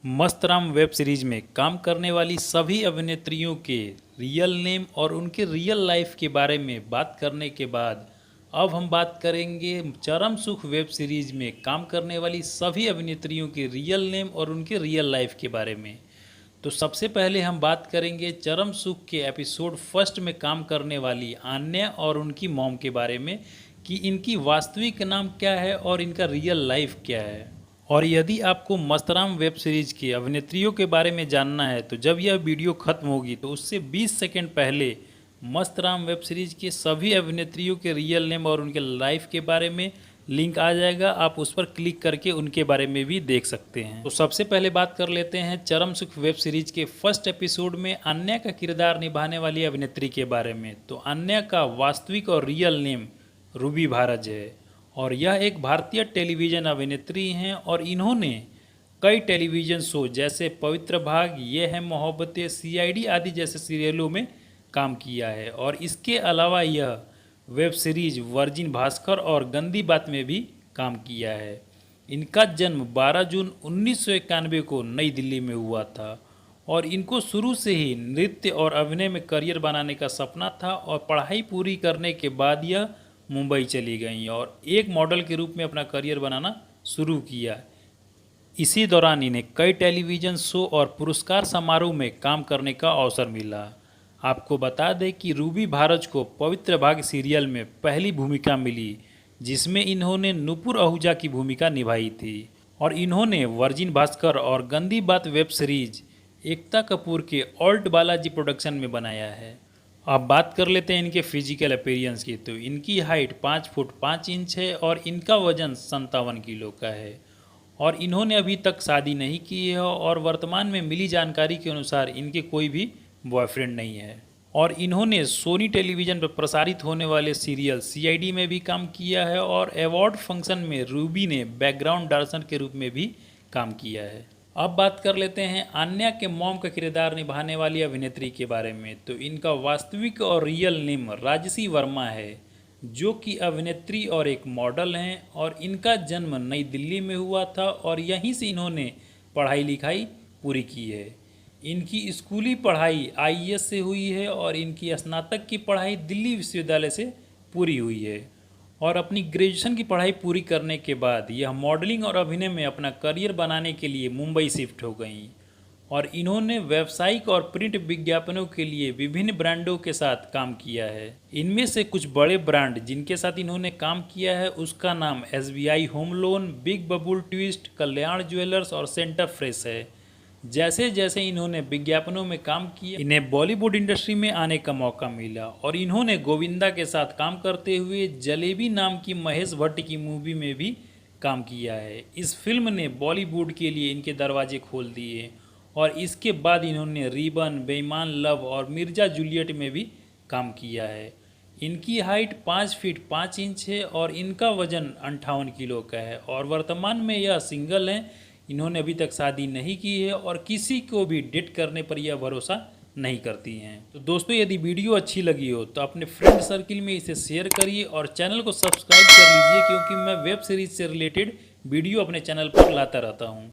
मस्त Ram web series में काम करने वाली सभी अभिनेत्रियों के रियल नेम और उनके रियल लाइफ के बारे में बात करने के बाद अब हम बात करेंगे चरम सुख वेब सीरीज में काम करने वाली सभी अभिनेत्रियों के रियल नेम और उनके रियल लाइफ के बारे में। तो सबसे पहले हम बात करेंगे चरम सुख के एपिसोड फर्स्ट में काम करने वाली आन्या और उनकी मॉम के बारे में कि इनकी वास्तविक नाम क्या है और इनका रियल लाइफ क्या है। और यदि आपको मस्तराम वेब सीरीज की अभिनेत्रियों के बारे में जानना है तो जब यह वीडियो खत्म होगी तो उससे 20 सेकंड पहले मस्तराम वेब सीरीज के सभी अभिनेत्रियों के रियल नेम और उनके लाइफ के बारे में लिंक आ जाएगा, आप उस पर क्लिक करके उनके बारे में भी देख सकते हैं। तो सबसे पहले बात कर लेते हैं चरम सुख वेब सीरीज के फर्स्ट एपिसोड में अन्या का किरदार निभाने वाली अभिनेत्री के बारे में। तो अन्या का वास्तविक और रियल नेम रूबी भारज है और यह एक भारतीय टेलीविज़न अभिनेत्री हैं और इन्होंने कई टेलीविज़न शो जैसे पवित्र भाग, ये है मोहब्बतें, सीआईडी आदि जैसे सीरियलों में काम किया है। और इसके अलावा यह वेब सीरीज वर्जिन भास्कर और गंदी बात में भी काम किया है। इनका जन्म 12 जून 1991 को नई दिल्ली में हुआ था और इनको शुरू से ही नृत्य और अभिनय में करियर बनाने का सपना था और पढ़ाई पूरी करने के बाद यह मुंबई चली गई और एक मॉडल के रूप में अपना करियर बनाना शुरू किया। इसी दौरान इन्हें कई टेलीविज़न शो और पुरस्कार समारोह में काम करने का अवसर मिला। आपको बता दें कि रूबी भारज को पवित्र भाग सीरियल में पहली भूमिका मिली जिसमें इन्होंने नुपुर आहूजा की भूमिका निभाई थी और इन्होंने वर्जिन भास्कर और गंदी बात वेब सीरीज एकता कपूर के ऑल्ट बालाजी प्रोडक्शन में बनाया है। अब बात कर लेते हैं इनके फिजिकल अपीयरेंस की। तो इनकी हाइट 5 फुट 5 इंच है और इनका वजन 57 किलो का है और इन्होंने अभी तक शादी नहीं की है और वर्तमान में मिली जानकारी के अनुसार इनके कोई भी बॉयफ्रेंड नहीं है। और इन्होंने सोनी टेलीविज़न पर प्रसारित होने वाले सीरियल सीआईडी में भी काम किया है और अवार्ड फंक्शन में रूबी ने बैकग्राउंड डांसर के रूप में भी काम किया है। अब बात कर लेते हैं आन्या के मॉम का किरदार निभाने वाली अभिनेत्री के बारे में। तो इनका वास्तविक और रियल नेम राजसी वर्मा है जो कि अभिनेत्री और एक मॉडल हैं और इनका जन्म नई दिल्ली में हुआ था और यहीं से इन्होंने पढ़ाई लिखाई पूरी की है। इनकी स्कूली पढ़ाई आईएएस से हुई है और इनकी स्नातक की पढ़ाई दिल्ली विश्वविद्यालय से पूरी हुई है और अपनी ग्रेजुएशन की पढ़ाई पूरी करने के बाद यह मॉडलिंग और अभिनय में अपना करियर बनाने के लिए मुंबई शिफ्ट हो गईं और इन्होंने व्यावसायिक और प्रिंट विज्ञापनों के लिए विभिन्न ब्रांडों के साथ काम किया है। इनमें से कुछ बड़े ब्रांड जिनके साथ इन्होंने काम किया है उसका नाम SBI home loan, Big Babol twist, Kalyan jewellers और सेंटर फ्रेश है। जैसे जैसे इन्होंने विज्ञापनों में काम किया इन्हें बॉलीवुड इंडस्ट्री में आने का मौका मिला और इन्होंने गोविंदा के साथ काम करते हुए जलेबी नाम की महेश भट्ट की मूवी में भी काम किया है। इस फिल्म ने बॉलीवुड के लिए इनके दरवाजे खोल दिए और इसके बाद इन्होंने रिबन, बेईमान लव और मिर्जा जूलियट में भी काम किया है। इनकी हाइट 5 फीट 5 इंच है और इनका वजन 58 किलो का है और वर्तमान में यह सिंगल हैं। इन्होंने अभी तक शादी नहीं की है और किसी को भी डेट करने पर यह भरोसा नहीं करती हैं। तो दोस्तों यदि वीडियो अच्छी लगी हो तो अपने फ्रेंड सर्किल में इसे शेयर करिए और चैनल को सब्सक्राइब कर लीजिए क्योंकि मैं वेब सीरीज से रिलेटेड वीडियो अपने चैनल पर लाता रहता हूं।